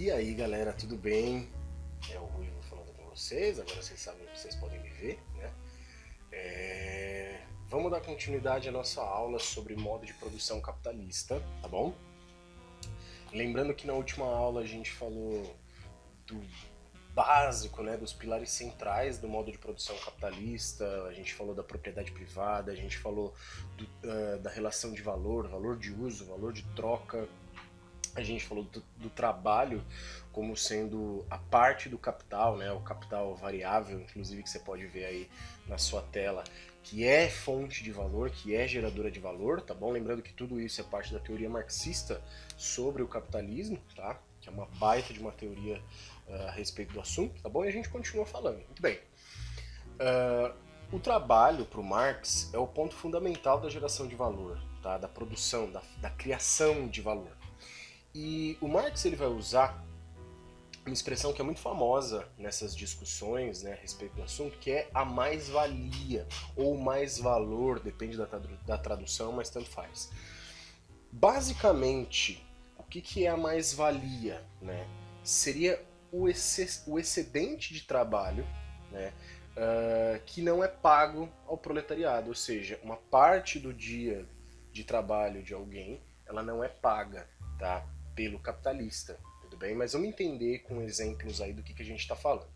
E aí galera, tudo bem? É o Ruivo falando com vocês, agora vocês sabem que vocês podem me ver, né? Vamos dar continuidade à nossa aula sobre modo de produção capitalista, tá bom? Lembrando que na última aula a gente falou do básico, né, dos pilares centrais do modo de produção capitalista, a gente falou da propriedade privada, a gente falou da relação de valor, valor de uso, valor de troca. A gente falou do trabalho como sendo a parte do capital, né, o capital variável, inclusive, que você pode ver aí na sua tela, que é fonte de valor, que é geradora de valor, tá bom? Lembrando que tudo isso é parte da teoria marxista sobre o capitalismo, tá? Que é uma baita de uma teoria a respeito do assunto, tá bom? E a gente continua falando. Muito bem. O trabalho para o Marx é o ponto fundamental da geração de valor, tá? Da produção, da criação de valor. E o Marx ele vai usar uma expressão que é muito famosa nessas discussões, né, a respeito do assunto, que é a mais-valia ou mais-valor, depende da tradução, mas tanto faz. Basicamente, o que é a mais-valia? Né? Seria o excedente de trabalho, né, que não é pago ao proletariado, ou seja, uma parte do dia de trabalho de alguém, ela não é paga, tá? Pelo capitalista, tudo bem? Mas vamos entender com exemplos aí do que a gente está falando.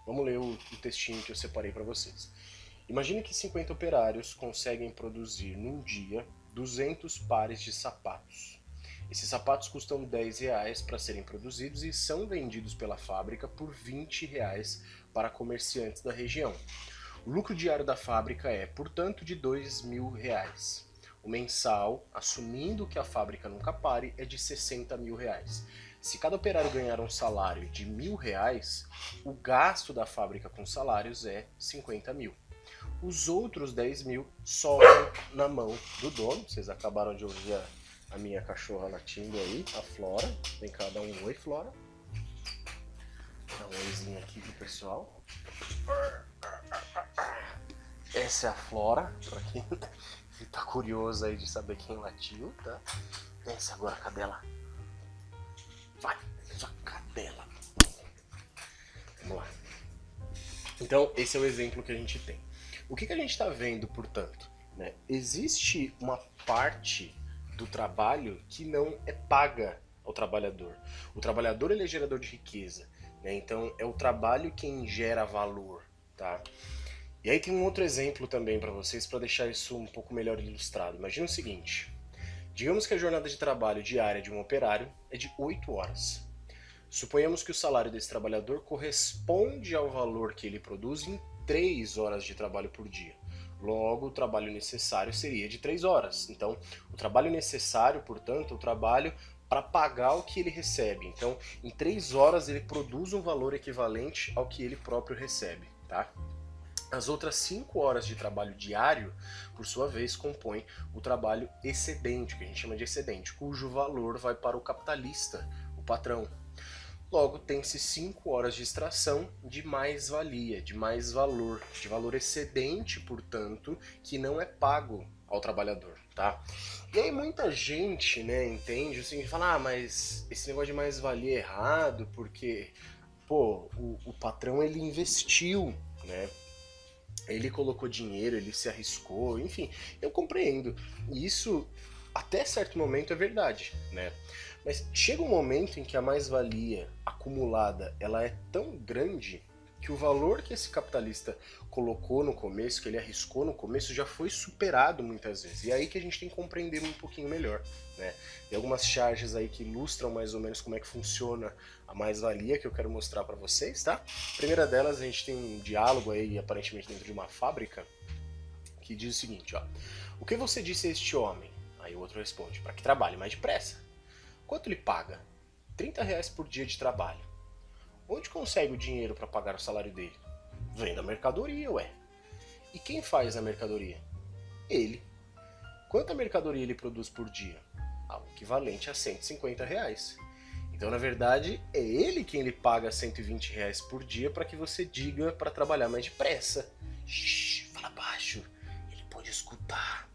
Vamos ler o textinho que eu separei para vocês. Imagine que 50 operários conseguem produzir num dia 200 pares de sapatos. Esses sapatos custam R$10 para serem produzidos e são vendidos pela fábrica por R$20 para comerciantes da região. O lucro diário da fábrica é, portanto, de R$2.000. O mensal, assumindo que a fábrica nunca pare, é de R$60.000. Se cada operário ganhar um salário de R$1.000, o gasto da fábrica com salários é 50 mil. Os outros 10 mil sobram na mão do dono. Vocês acabaram de ouvir a minha cachorra latindo aí, a Flora. Vem cá dar um oi, Flora. Dá um oizinho aqui pro pessoal. Essa é a Flora, pra quem tá curioso aí de saber quem latiu, tá? Desce agora, cadela. Vai, sua cadela. Vamos lá. Então, esse é o exemplo que a gente tem. O que a gente está vendo, portanto? Né? Existe uma parte do trabalho que não é paga ao trabalhador. O trabalhador ele é gerador de riqueza, né? Então é o trabalho quem gera valor, tá? E aí tem um outro exemplo também para vocês, para deixar isso um pouco melhor ilustrado. Imagina o seguinte, digamos que a jornada de trabalho diária de um operário é de 8 horas. Suponhamos que o salário desse trabalhador corresponde ao valor que ele produz em 3 horas de trabalho por dia. Logo, o trabalho necessário seria de 3 horas. Então, o trabalho necessário, portanto, é o trabalho para pagar o que ele recebe. Então, em 3 horas ele produz um valor equivalente ao que ele próprio recebe, tá? As outras 5 horas de trabalho diário, por sua vez, compõem o trabalho excedente, que a gente chama de excedente, cujo valor vai para o capitalista, o patrão. Logo, tem-se 5 horas de extração de mais-valia, de mais valor, de valor excedente, portanto, que não é pago ao trabalhador, tá? E aí muita gente, né, entende assim, fala, mas esse negócio de mais-valia é errado, porque, pô, o patrão ele investiu, né? Ele colocou dinheiro, ele se arriscou, enfim, eu compreendo. E isso, até certo momento, é verdade, né? Mas chega um momento em que a mais-valia acumulada ela é tão grande que o valor que esse capitalista colocou no começo, que ele arriscou no começo, já foi superado muitas vezes. E é aí que a gente tem que compreender um pouquinho melhor, né? Tem algumas charges aí que ilustram mais ou menos como é que funciona a mais-valia que eu quero mostrar para vocês, tá? A primeira delas, a gente tem um diálogo aí, aparentemente dentro de uma fábrica, que diz o seguinte, ó. O que você disse a este homem? Aí o outro responde, para que trabalhe mais depressa. Quanto lhe paga? R$30 por dia de trabalho. Onde consegue o dinheiro para pagar o salário dele? Vem da mercadoria, ué. E quem faz a mercadoria? Ele. Quanta mercadoria ele produz por dia? O equivalente a R$150. Então, na verdade, é ele quem lhe paga R$120 por dia para que você diga para trabalhar mais depressa. Shhh, fala baixo, ele pode escutar.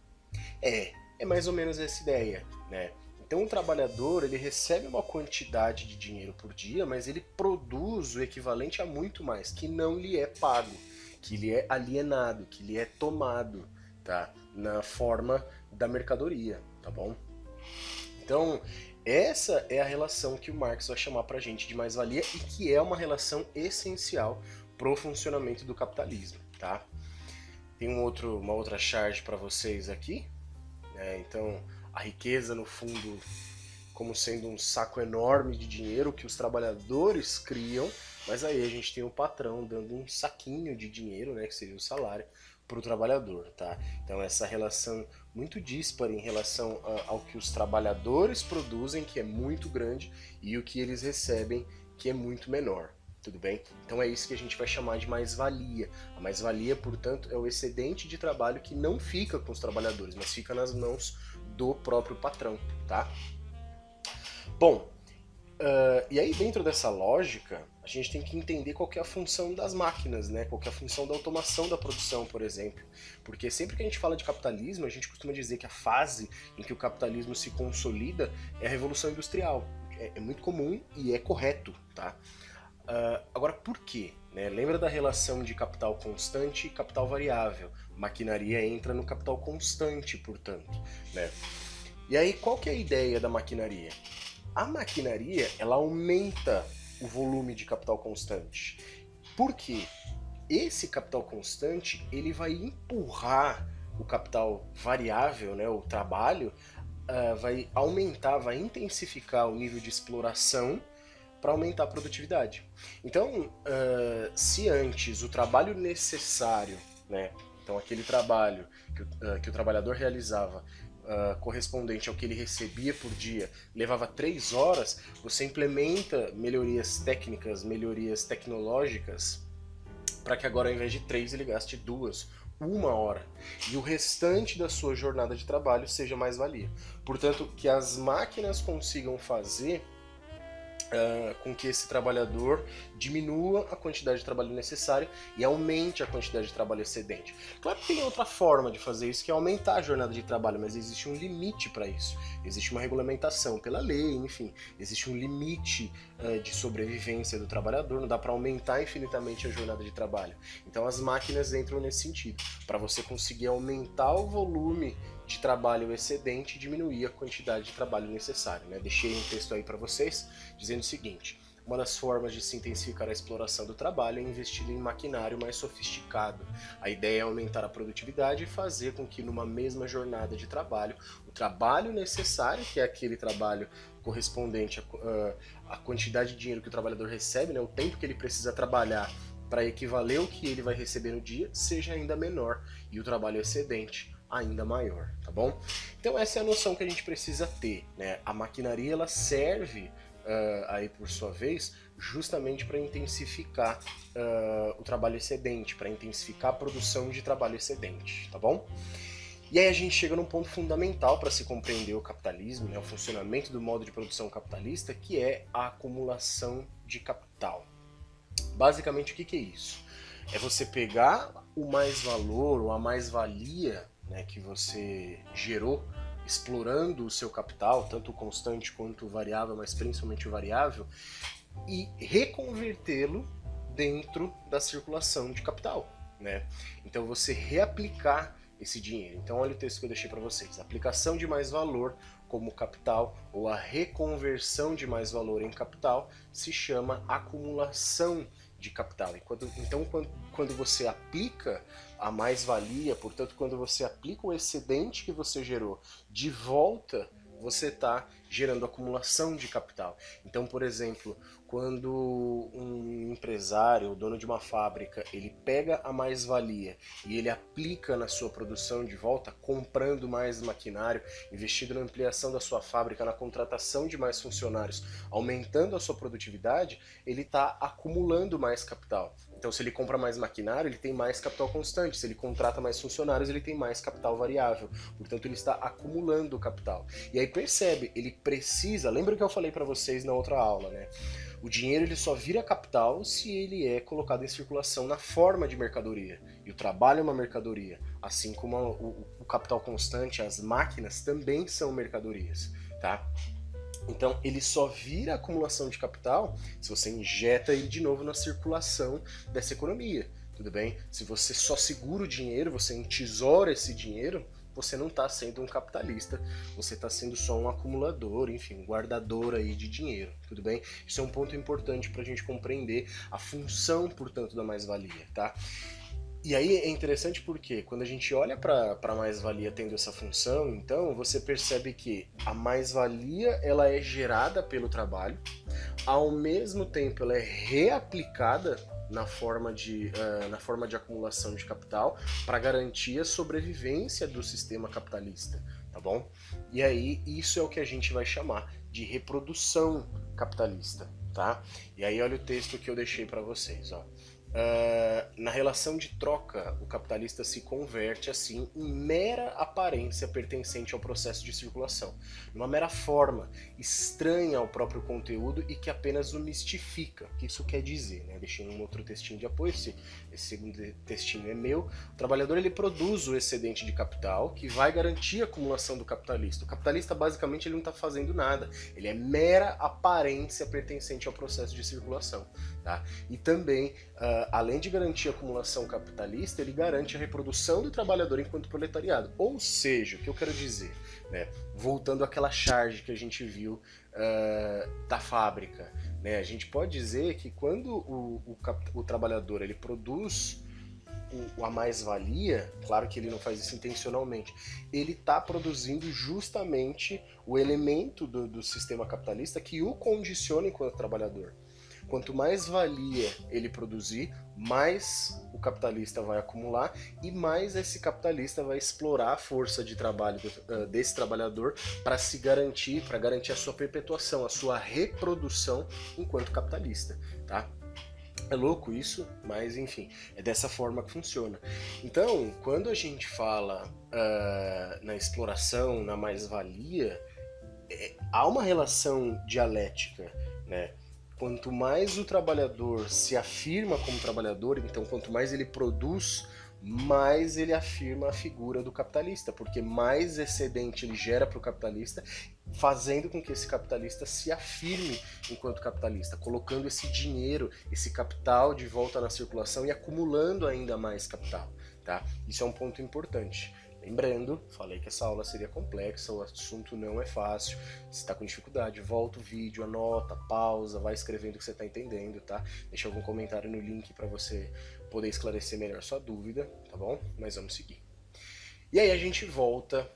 É mais ou menos essa ideia, né? Então o trabalhador, ele recebe uma quantidade de dinheiro por dia, mas ele produz o equivalente a muito mais, que não lhe é pago, que lhe é alienado, que lhe é tomado, tá? Na forma da mercadoria, tá bom? Então, essa é a relação que o Marx vai chamar pra gente de mais-valia e que é uma relação essencial pro funcionamento do capitalismo, tá? Tem uma outra charge para vocês aqui, né? Então, a riqueza, no fundo, como sendo um saco enorme de dinheiro que os trabalhadores criam, mas aí a gente tem o patrão dando um saquinho de dinheiro, né, que seria o salário, para o trabalhador, tá? Então essa relação muito díspara em relação ao que os trabalhadores produzem, que é muito grande, e o que eles recebem, que é muito menor. Tudo bem? Então é isso que a gente vai chamar de mais-valia. A mais-valia, portanto, é o excedente de trabalho que não fica com os trabalhadores, mas fica nas mãos do próprio patrão, tá? Bom, e aí dentro dessa lógica, a gente tem que entender qual que é a função das máquinas, né? Qual que é a função da automação da produção, por exemplo. Porque sempre que a gente fala de capitalismo, a gente costuma dizer que a fase em que o capitalismo se consolida é a Revolução Industrial. É muito comum e é correto, tá? Agora, por quê? Né? Lembra da relação de capital constante e capital variável? Maquinaria entra no capital constante, portanto, né? E aí, qual que é a ideia da maquinaria? A maquinaria, ela aumenta o volume de capital constante. Por quê? Esse capital constante, ele vai empurrar o capital variável, né, o trabalho, vai aumentar, vai intensificar o nível de exploração para aumentar a produtividade. Então, se antes o trabalho necessário, né, então aquele trabalho que o trabalhador realizava correspondente ao que ele recebia por dia levava 3 horas, você implementa melhorias técnicas, melhorias tecnológicas, para que agora ao invés de 3 ele gaste 2, 1 hora. E o restante da sua jornada de trabalho seja mais-valia. Portanto, que as máquinas consigam fazer com que esse trabalhador diminua a quantidade de trabalho necessária e aumente a quantidade de trabalho excedente. Claro que tem outra forma de fazer isso, que é aumentar a jornada de trabalho, mas existe um limite para isso. Existe uma regulamentação pela lei, enfim, existe um limite de sobrevivência do trabalhador, não dá para aumentar infinitamente a jornada de trabalho. Então as máquinas entram nesse sentido, para você conseguir aumentar o volume de trabalho excedente e diminuir a quantidade de trabalho necessário, né? Deixei um texto aí para vocês dizendo o seguinte: uma das formas de se intensificar a exploração do trabalho é investir em maquinário mais sofisticado. A ideia é aumentar a produtividade e fazer com que numa mesma jornada de trabalho, o trabalho necessário, que é aquele trabalho correspondente à quantidade de dinheiro que o trabalhador recebe, né? O tempo que ele precisa trabalhar para equivaler o que ele vai receber no dia, seja ainda menor, e o trabalho excedente ainda maior, tá bom? Então essa é a noção que a gente precisa ter, né? A maquinaria, ela serve aí por sua vez justamente para intensificar o trabalho excedente, para intensificar a produção de trabalho excedente, tá bom? E aí a gente chega num ponto fundamental para se compreender o capitalismo, né? O funcionamento do modo de produção capitalista, que é a acumulação de capital. Basicamente, o que é isso? É você pegar o mais-valor ou a mais-valia, né, que você gerou explorando o seu capital, tanto o constante quanto o variável, mas principalmente o variável, e reconvertê-lo dentro da circulação de capital, né? Então você reaplicar esse dinheiro. Então olha o texto que eu deixei para vocês. Aplicação de mais valor como capital ou a reconversão de mais valor em capital se chama acumulação de capital. Então, quando você aplica a mais-valia, portanto, quando você aplica o excedente que você gerou de volta, você está gerando acumulação de capital. Então, por exemplo, quando um empresário, o dono de uma fábrica, ele pega a mais-valia e ele aplica na sua produção de volta, comprando mais maquinário, investindo na ampliação da sua fábrica, na contratação de mais funcionários, aumentando a sua produtividade, ele está acumulando mais capital. Então, se ele compra mais maquinário, ele tem mais capital constante. Se ele contrata mais funcionários, ele tem mais capital variável. Portanto, ele está acumulando capital. E aí percebe, ele precisa... Lembra que eu falei para vocês na outra aula, né? O dinheiro ele só vira capital se ele é colocado em circulação na forma de mercadoria. E o trabalho é uma mercadoria. Assim como o capital constante, as máquinas também são mercadorias. tá? Então ele só vira acumulação de capital se você injeta ele de novo na circulação dessa economia, tudo bem? Se você só segura o dinheiro, você entesoura esse dinheiro, você não está sendo um capitalista, você está sendo só um acumulador, enfim, um guardador aí de dinheiro, tudo bem? Isso é um ponto importante para a gente compreender a função, portanto, da mais-valia, tá? E aí é interessante porque quando a gente olha para a mais-valia tendo essa função, então você percebe que a mais-valia ela é gerada pelo trabalho, ao mesmo tempo ela é reaplicada na forma de acumulação de capital para garantir a sobrevivência do sistema capitalista, tá bom? E aí isso é o que a gente vai chamar de reprodução capitalista, tá? E aí olha o texto que eu deixei para vocês, ó. Na relação de troca, o capitalista se converte, assim, em mera aparência pertencente ao processo de circulação, uma mera forma estranha ao próprio conteúdo e que apenas o mistifica. O que isso quer dizer, né? Deixei um outro textinho de apoio, esse segundo textinho é meu. O trabalhador ele produz o excedente de capital que vai garantir a acumulação do capitalista. O capitalista basicamente ele não está fazendo nada, ele é mera aparência pertencente ao processo de circulação, tá? E também além de garantir a acumulação capitalista, ele garante a reprodução do trabalhador enquanto proletariado. Ou seja, o que eu quero dizer, né? Voltando àquela charge que a gente viu da fábrica, né? A gente pode dizer que quando o trabalhador ele produz a mais-valia, claro que ele não faz isso intencionalmente, ele está produzindo justamente o elemento do sistema capitalista que o condiciona enquanto trabalhador. Quanto mais valia ele produzir, mais o capitalista vai acumular e mais esse capitalista vai explorar a força de trabalho desse trabalhador para se garantir, para garantir a sua perpetuação, a sua reprodução enquanto capitalista, tá? É louco isso, mas enfim, é dessa forma que funciona. Então, quando a gente fala na exploração, na mais-valia, há uma relação dialética, né? Quanto mais o trabalhador se afirma como trabalhador, então quanto mais ele produz, mais ele afirma a figura do capitalista, porque mais excedente ele gera para o capitalista, fazendo com que esse capitalista se afirme enquanto capitalista, colocando esse dinheiro, esse capital de volta na circulação e acumulando ainda mais capital, tá? Isso é um ponto importante. Lembrando, falei que essa aula seria complexa, o assunto não é fácil. Se está com dificuldade, volta o vídeo, anota, pausa, vai escrevendo o que você está entendendo, tá? Deixa algum comentário no link para você poder esclarecer melhor sua dúvida, tá bom? Mas vamos seguir. E aí a gente volta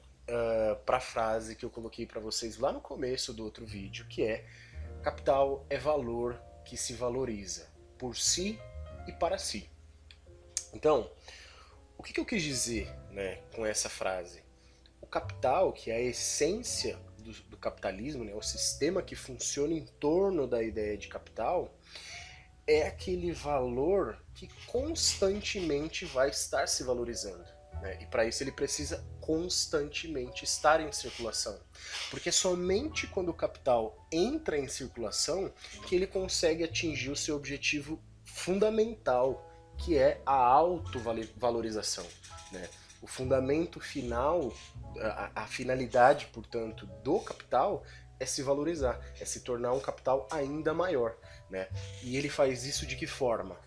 para a frase que eu coloquei para vocês lá no começo do outro vídeo, que é: capital é valor que se valoriza por si e para si. Então, o que eu quis dizer, né, com essa frase? O capital, que é a essência do capitalismo, né, o sistema que funciona em torno da ideia de capital, é aquele valor que constantemente vai estar se valorizando, né? E para isso ele precisa constantemente estar em circulação. Porque é somente quando o capital entra em circulação que ele consegue atingir o seu objetivo fundamental, que é a autovalorização, né? O fundamento final, a finalidade, portanto, do capital é se valorizar, é se tornar um capital ainda maior, né? E ele faz isso de que forma?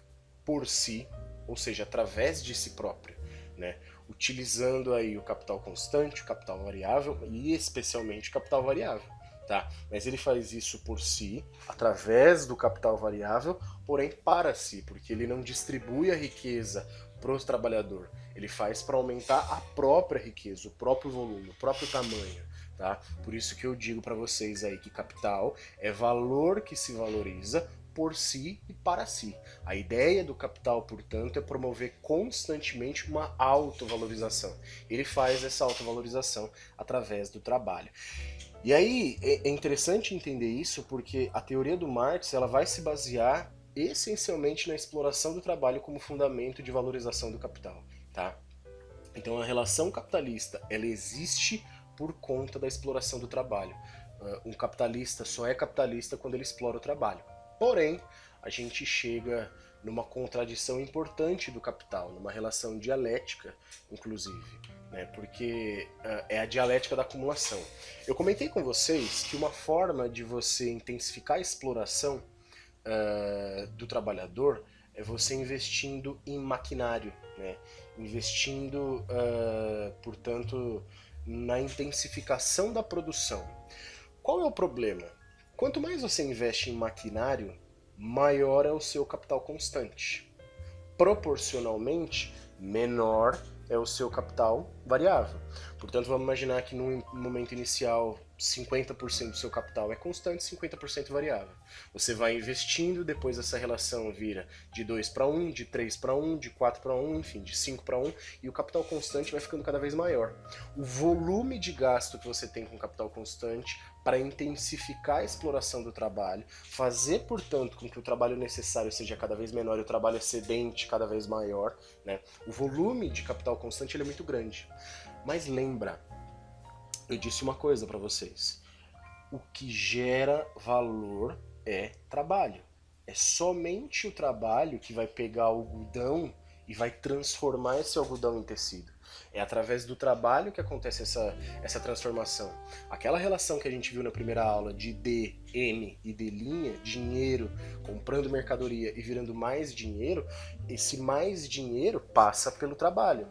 Por si, ou seja, através de si próprio, né? Utilizando aí o capital constante, o capital variável e especialmente o capital variável, tá? Mas ele faz isso por si, através do capital variável, porém para si, porque ele não distribui a riqueza para o trabalhador, ele faz para aumentar a própria riqueza, o próprio volume, o próprio tamanho, tá? Por isso que eu digo para vocês aí que capital é valor que se valoriza por si e para si. A ideia do capital, portanto, é promover constantemente uma autovalorização. Ele faz essa autovalorização através do trabalho. E aí é interessante entender isso porque a teoria do Marx ela vai se basear essencialmente na exploração do trabalho como fundamento de valorização do capital, tá? Então a relação capitalista ela existe por conta da exploração do trabalho. Um capitalista só é capitalista quando ele explora o trabalho. Porém, a gente chega numa contradição importante do capital, numa relação dialética, inclusive, né? Porque é a dialética da acumulação. Eu comentei com vocês que uma forma de você intensificar a exploração do trabalhador é você investindo em maquinário, né? Investindo, portanto, na intensificação da produção. Qual é o problema? Quanto mais você investe em maquinário, maior é o seu capital constante. Proporcionalmente, menor é o seu capital variável. Portanto, vamos imaginar que no momento inicial 50% do seu capital é constante, 50% variável. Você vai investindo, depois essa relação vira de 2 para 1, de 3 para 1, de 4 para 1, enfim, de 5 para 1, e o capital constante vai ficando cada vez maior. O volume de gasto que você tem com capital constante para intensificar a exploração do trabalho, fazer, portanto, com que o trabalho necessário seja cada vez menor e o trabalho excedente cada vez maior, né? O volume de capital constante ele é muito grande. Mas lembra, eu disse uma coisa para vocês, o que gera valor é trabalho. É somente o trabalho que vai pegar o algodão e vai transformar esse algodão em tecido. É através do trabalho que acontece essa transformação. Aquela relação que a gente viu na primeira aula de D, M e D', dinheiro, comprando mercadoria e virando mais dinheiro, esse mais dinheiro passa pelo trabalho.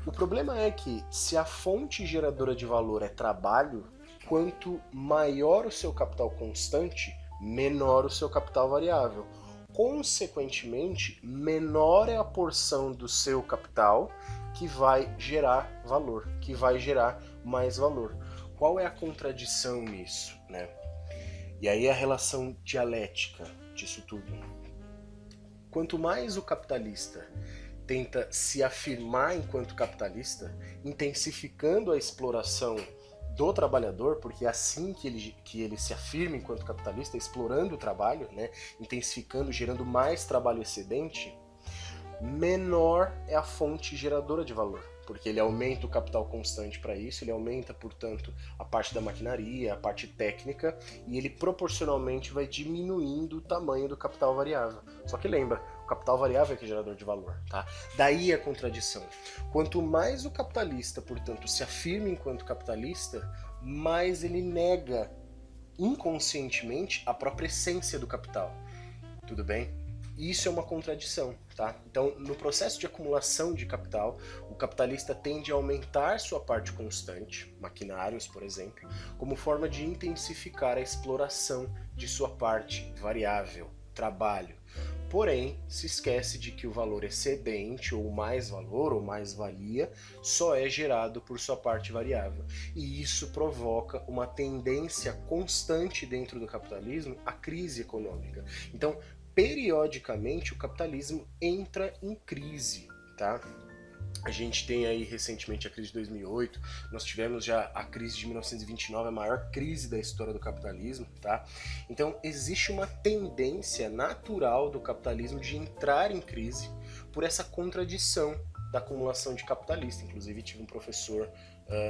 O problema é que se a fonte geradora de valor é trabalho, quanto maior o seu capital constante, menor o seu capital variável. Consequentemente, menor é a porção do seu capital que vai gerar valor, que vai gerar mais valor. Qual é a contradição nisso, né? E aí a relação dialética disso tudo. Quanto mais o capitalista tenta se afirmar enquanto capitalista, intensificando a exploração do trabalhador, porque é assim que ele se afirma enquanto capitalista, explorando o trabalho, né, intensificando, gerando mais trabalho excedente, menor é a fonte geradora de valor, porque ele aumenta o capital constante para isso, ele aumenta, portanto, a parte da maquinaria, a parte técnica, e ele proporcionalmente vai diminuindo o tamanho do capital variável. Só que lembra, o capital variável é que é gerador de valor, tá? Daí a contradição. Quanto mais o capitalista, portanto, se afirma enquanto capitalista, mais ele nega inconscientemente a própria essência do capital. Tudo bem? Isso é uma contradição, tá? Então, no processo de acumulação de capital, o capitalista tende a aumentar sua parte constante, maquinários, por exemplo, como forma de intensificar a exploração de sua parte variável, trabalho. Porém, se esquece de que o valor excedente, ou mais valor, ou mais valia, só é gerado por sua parte variável. E isso provoca uma tendência constante dentro do capitalismo à crise econômica. Então, periodicamente, o capitalismo entra em crise, tá? A gente tem aí recentemente a crise de 2008, nós tivemos já a crise de 1929, a maior crise da história do capitalismo, tá? Então existe uma tendência natural do capitalismo de entrar em crise por essa contradição da acumulação de capitalista. Inclusive tive um professor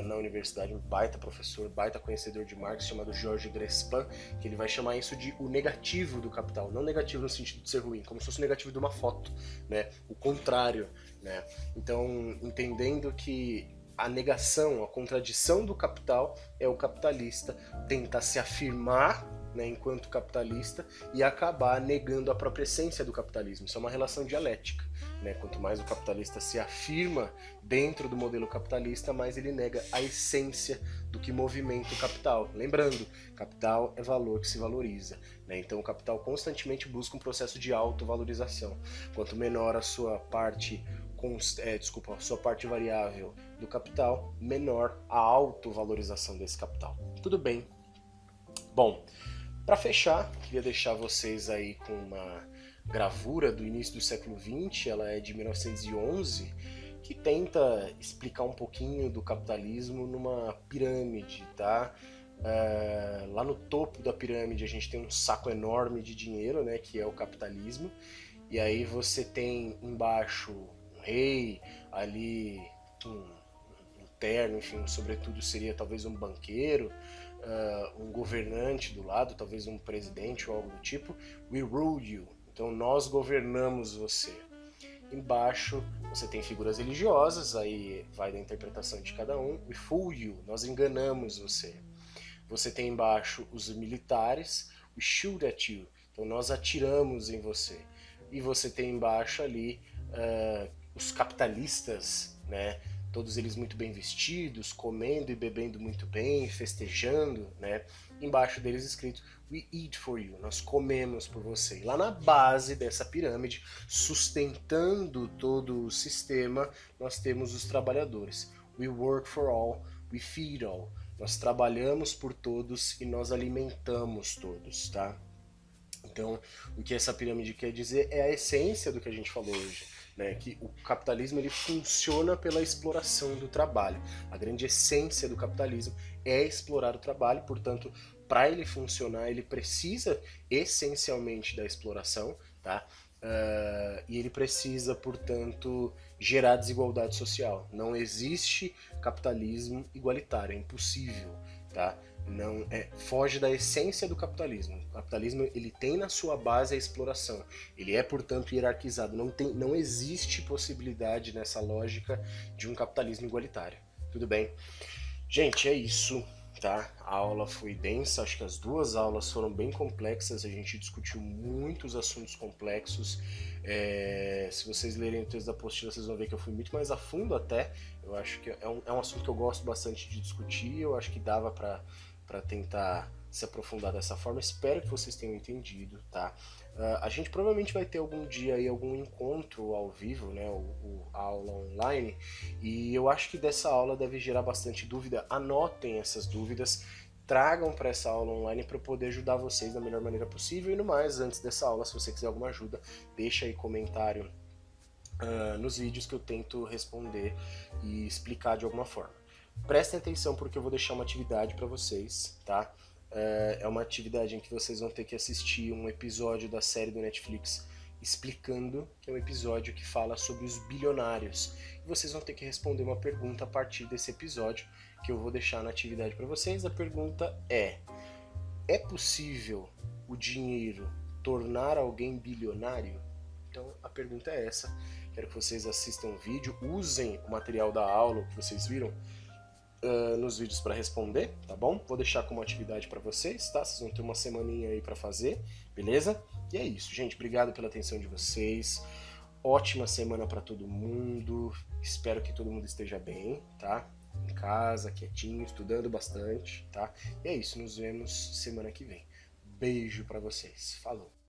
na universidade, um baita professor, baita conhecedor de Marx, chamado Georges Grespin, que ele vai chamar isso de o negativo do capital, não negativo no sentido de ser ruim, como se fosse o negativo de uma foto, né? O contrário, né? Então, entendendo que a negação, a contradição do capital é o capitalista tentar se afirmar, né, enquanto capitalista e acabar negando a própria essência do capitalismo. Isso é uma relação dialética, né? Quanto mais o capitalista se afirma dentro do modelo capitalista, mais ele nega a essência do que movimenta o capital. Lembrando, capital é valor que se valoriza, né? Então o capital constantemente busca um processo de autovalorização. Quanto menor a sua parte a sua parte variável do capital, menor a autovalorização desse capital. Tudo bem. Bom, para fechar, queria deixar vocês aí com uma gravura do início do século XX, ela é de 1911, que tenta explicar um pouquinho do capitalismo numa pirâmide, tá? Lá no topo da pirâmide a gente tem um saco enorme de dinheiro, né, que é o capitalismo, e aí você tem embaixo um rei, ali um terno, enfim, um sobretudo seria talvez um banqueiro, um governante do lado, talvez um presidente ou algo do tipo. We rule you, Então nós governamos você. Embaixo você tem figuras religiosas, aí vai da interpretação de cada um. We fool you, nós enganamos você. Você tem embaixo os militares, we shoot at you, então nós atiramos em você. E você tem embaixo ali os capitalistas, né? Todos eles muito bem vestidos, comendo e bebendo muito bem, festejando, né? Embaixo deles escrito we eat for you, nós comemos por você. E lá na base dessa pirâmide, sustentando todo o sistema, nós temos os trabalhadores. We work for all, we feed all. Nós trabalhamos por todos e nós alimentamos todos, tá? Então, o que essa pirâmide quer dizer é a essência do que a gente falou hoje, né? Que o capitalismo ele funciona pela exploração do trabalho. A grande essência do capitalismo é explorar o trabalho, portanto, para ele funcionar, ele precisa essencialmente da exploração, tá? E ele precisa, portanto, gerar desigualdade social. Não existe capitalismo igualitário, é impossível, tá? Não foge da essência do capitalismo. O capitalismo ele tem na sua base a exploração. Ele é, portanto, hierarquizado. Não existe possibilidade nessa lógica de um capitalismo igualitário. Tudo bem? Gente, é isso. Tá? A aula foi densa, acho que as duas aulas foram bem complexas, a gente discutiu muitos assuntos complexos. Se vocês lerem o texto da apostila, vocês vão ver que eu fui muito mais a fundo até. Eu acho que é um assunto que eu gosto bastante de discutir, eu acho que dava para tentar se aprofundar dessa forma. Espero que vocês tenham entendido, tá? A gente provavelmente vai ter algum dia aí algum encontro ao vivo, né, a aula online, e eu acho que dessa aula deve gerar bastante dúvida. Anotem essas dúvidas, tragam para essa aula online para eu poder ajudar vocês da melhor maneira possível. E no mais, antes dessa aula, se você quiser alguma ajuda, deixa aí comentário nos vídeos que eu tento responder e explicar de alguma forma. Prestem atenção porque eu vou deixar uma atividade para vocês, tá? É uma atividade em que vocês vão ter que assistir um episódio da série do Netflix Explicando, que é um episódio que fala sobre os bilionários. E vocês vão ter que responder uma pergunta a partir desse episódio, que eu vou deixar na atividade para vocês. A pergunta é possível o dinheiro tornar alguém bilionário? Então a pergunta é essa. Quero que vocês assistam o vídeo, usem o material da aula que vocês viram nos vídeos para responder, tá bom? Vou deixar como atividade para vocês, tá? Vocês vão ter uma semaninha aí para fazer, beleza? E é isso, gente. Obrigado pela atenção de vocês. Ótima semana para todo mundo. Espero que todo mundo esteja bem, tá? Em casa, quietinho, estudando bastante, tá? E é isso. Nos vemos semana que vem. Beijo para vocês. Falou!